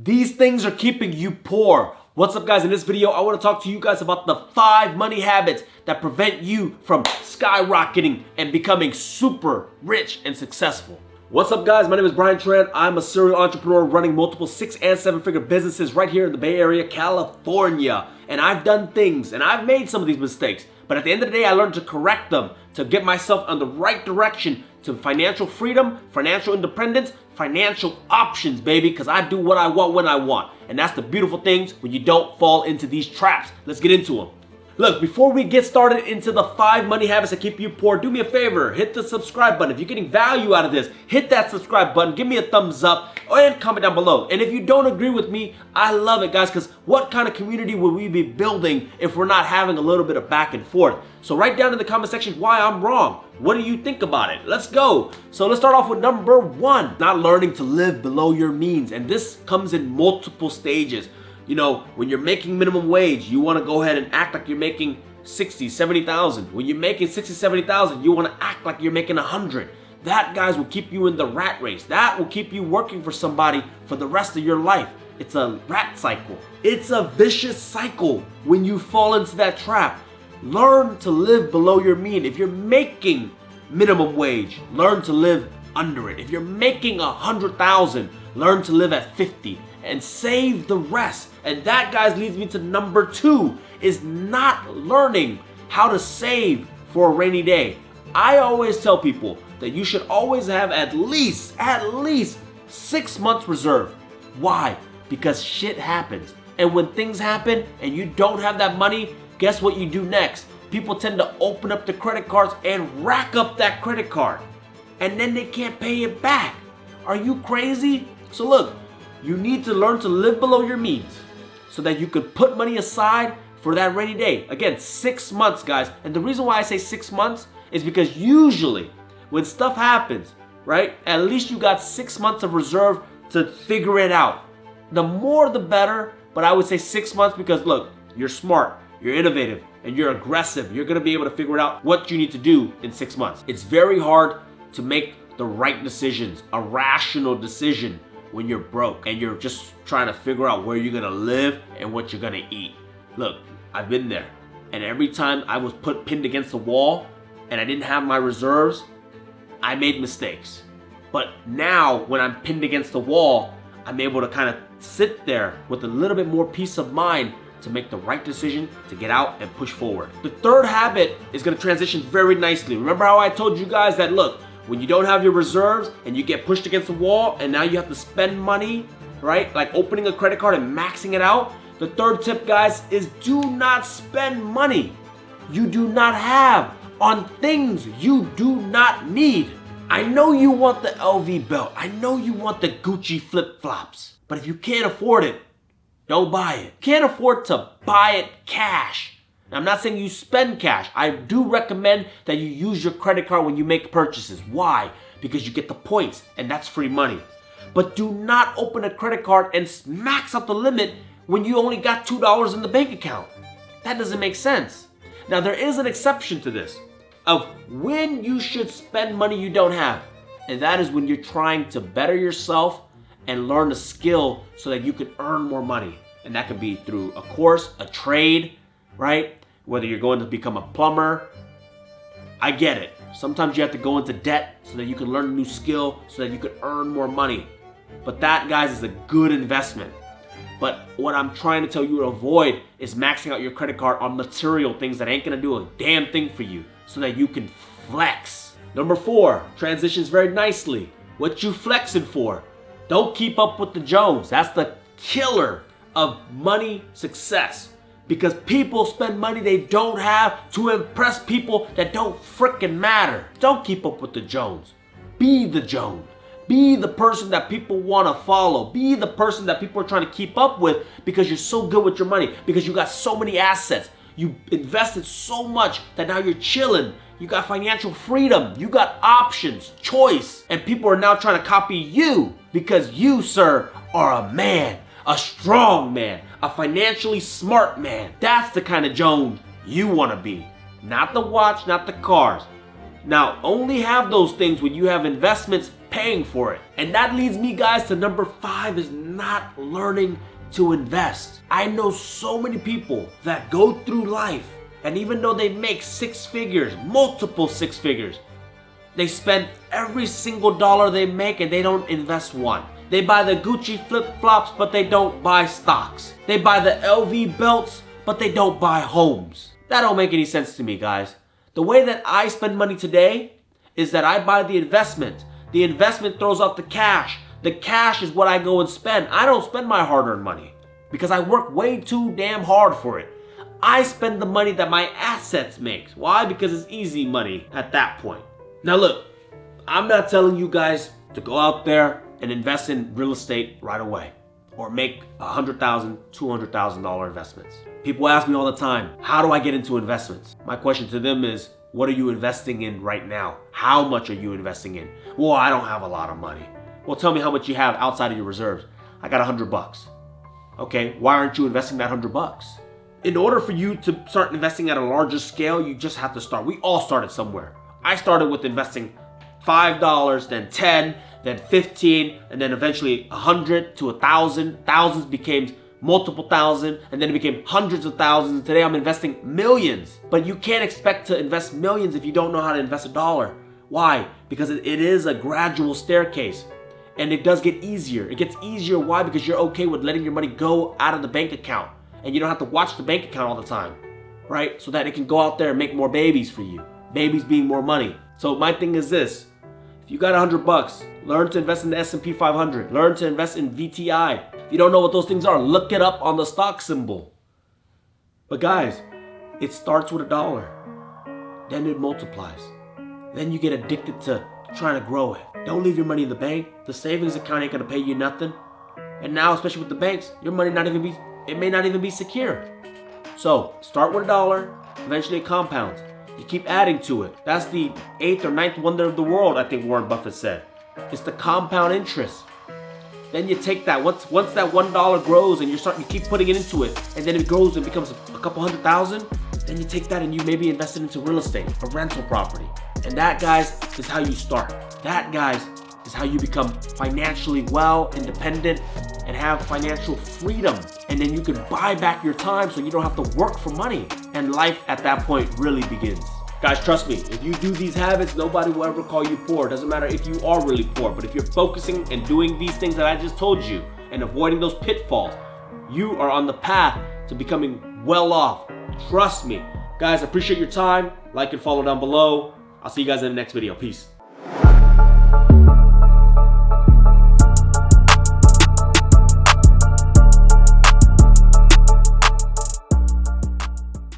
These things are keeping you poor. What's up, guys? In this video, I want to talk to you guys about the 5 money habits that prevent you from skyrocketing and becoming super rich and successful. What's up, guys? My name is Brian Tran. I'm a serial entrepreneur running multiple 6- and 7-figure businesses right here in the Bay Area, California. And I've done things and I've made some of these mistakes. But at the end of the day, I learned to correct them, to get myself on the right direction to financial freedom, financial independence, financial options, baby, because I do what I want when I want. And that's the beautiful things when you don't fall into these traps. Let's get into them. Look, before we get started into the 5 money habits that keep you poor, do me a favor, hit the subscribe button. If you're getting value out of this, hit that subscribe button, give me a thumbs up, and comment down below. And if you don't agree with me, I love it, guys, because what kind of community would we be building if we're not having a little bit of back and forth? So write down in the comment section why I'm wrong. What do you think about it? Let's go. So let's start off with number 1, not learning to live below your means. And this comes in multiple stages. You know, when you're making minimum wage, you want to go ahead and act like you're making 60, 70,000. When you're making 60, 70,000, you want to act like you're making 100. That, guys, will keep you in the rat race. That will keep you working for somebody for the rest of your life. It's a rat cycle. It's a vicious cycle when you fall into that trap. Learn to live below your mean. If you're making minimum wage, learn to live under it. If you're making 100,000, learn to live at 50 and save the rest. And that, guys, leads me to number 2, is not learning how to save for a rainy day. I always tell people that you should always have at least 6 months reserved. Why? Because shit happens. And when things happen and you don't have that money, guess what you do next? People tend to open up the credit cards and rack up that credit card. And then they can't pay it back. Are you crazy? So look, you need to learn to live below your means so that you could put money aside for that rainy day. Again, 6 months, guys. And the reason why I say 6 months is because usually when stuff happens, right, at least you got 6 months of reserve to figure it out. The more the better, but I would say 6 months because look, you're smart, you're innovative, and you're aggressive. You're gonna be able to figure out what you need to do in 6 months. It's very hard to make the right decisions, a rational decision, when you're broke and you're just trying to figure out where you're gonna live and what you're gonna eat. Look, I've been there. And every time I was pinned against the wall and I didn't have my reserves, I made mistakes. But now when I'm pinned against the wall, I'm able to kind of sit there with a little bit more peace of mind to make the right decision to get out and push forward. The 3rd habit is gonna transition very nicely. Remember how I told you guys that, look, when you don't have your reserves and you get pushed against the wall and now you have to spend money, right? Like opening a credit card and maxing it out. The 3rd tip, guys, is do not spend money you do not have on things you do not need. I know you want the LV belt. I know you want the Gucci flip-flops. But if you can't afford it, don't buy it. Can't afford to buy it cash. Now, I'm not saying you spend cash. I do recommend that you use your credit card when you make purchases. Why? Because you get the points and that's free money. But do not open a credit card and max out the limit when you only got $2 in the bank account. That doesn't make sense. Now, there is an exception to this of when you should spend money you don't have. And that is when you're trying to better yourself and learn a skill so that you can earn more money. And that could be through a course, a trade, right? Whether you're going to become a plumber. I get it. Sometimes you have to go into debt so that you can learn a new skill so that you can earn more money. But that, guys, is a good investment. But what I'm trying to tell you to avoid is maxing out your credit card on material things that ain't gonna do a damn thing for you so that you can flex. Number 4, transitions very nicely. What you flexing for? Don't keep up with the Jones. That's the killer of money success. Because people spend money they don't have to impress people that don't frickin' matter. Don't keep up with the Jones. Be the Jones. Be the person that people want to follow. Be the person that people are trying to keep up with because you're so good with your money. Because you got so many assets. You invested so much that now you're chilling. You got financial freedom. You got options, choice. And people are now trying to copy you because you, sir, are a man. A strong man, a financially smart man. That's the kind of Jones you want to be. Not the watch, not the cars. Now, only have those things when you have investments paying for it. And that leads me, guys, to number 5 is not learning to invest. I know so many people that go through life, and even though they make 6 figures, multiple 6 figures, they spend every single dollar they make and they don't invest one. They buy the Gucci flip-flops, but they don't buy stocks. They buy the LV belts, but they don't buy homes. That don't make any sense to me, guys. The way that I spend money today is that I buy the investment. The investment throws off the cash. The cash is what I go and spend. I don't spend my hard-earned money because I work way too damn hard for it. I spend the money that my assets make. Why? Because it's easy money at that point. Now look, I'm not telling you guys to go out there and invest in real estate right away or make $100,000, $200,000 investments. People ask me all the time, how do I get into investments? My question to them is, what are you investing in right now? How much are you investing in? Well, I don't have a lot of money. Well, tell me how much you have outside of your reserves. I got $100. Okay, why aren't you investing that $100? In order for you to start investing at a larger scale, you just have to start. We all started somewhere. I started with investing $5, then 10, then 15, and then eventually 100 to 1,000. Thousands became multiple thousand, and then it became hundreds of thousands. Today I'm investing millions. But you can't expect to invest millions if you don't know how to invest $1. Why? Because it is a gradual staircase. And it does get easier. It gets easier. Why? Because you're okay with letting your money go out of the bank account. And you don't have to watch the bank account all the time, right? So that it can go out there and make more babies for you. Babies being more money. So my thing is this. If you got $100, learn to invest in the S&P 500. Learn to invest in VTI. If you don't know what those things are, look it up on the stock symbol. But guys, it starts with $1. Then it multiplies. Then you get addicted to trying to grow it. Don't leave your money in the bank. The savings account ain't gonna pay you nothing. And now, especially with the banks, your money it may not even be secure. So start with $1. Eventually it compounds. You keep adding to it. That's the 8th or 9th wonder of the world, I think Warren Buffett said. It's the compound interest. Then you take that, once that $1 grows and you keep putting it into it, and then it grows and becomes a couple $100,000, then you take that and you maybe invest it into real estate, a rental property. And that, guys, is how you start. That, guys, is how you become financially well, independent, and have financial freedom. And then you can buy back your time so you don't have to work for money. And life at that point really begins. Guys, trust me, if you do these habits, nobody will ever call you poor. It doesn't matter if you are really poor, but if you're focusing and doing these things that I just told you and avoiding those pitfalls, you are on the path to becoming well off. Trust me. Guys, I appreciate your time. Like and follow down below. I'll see you guys in the next video. Peace.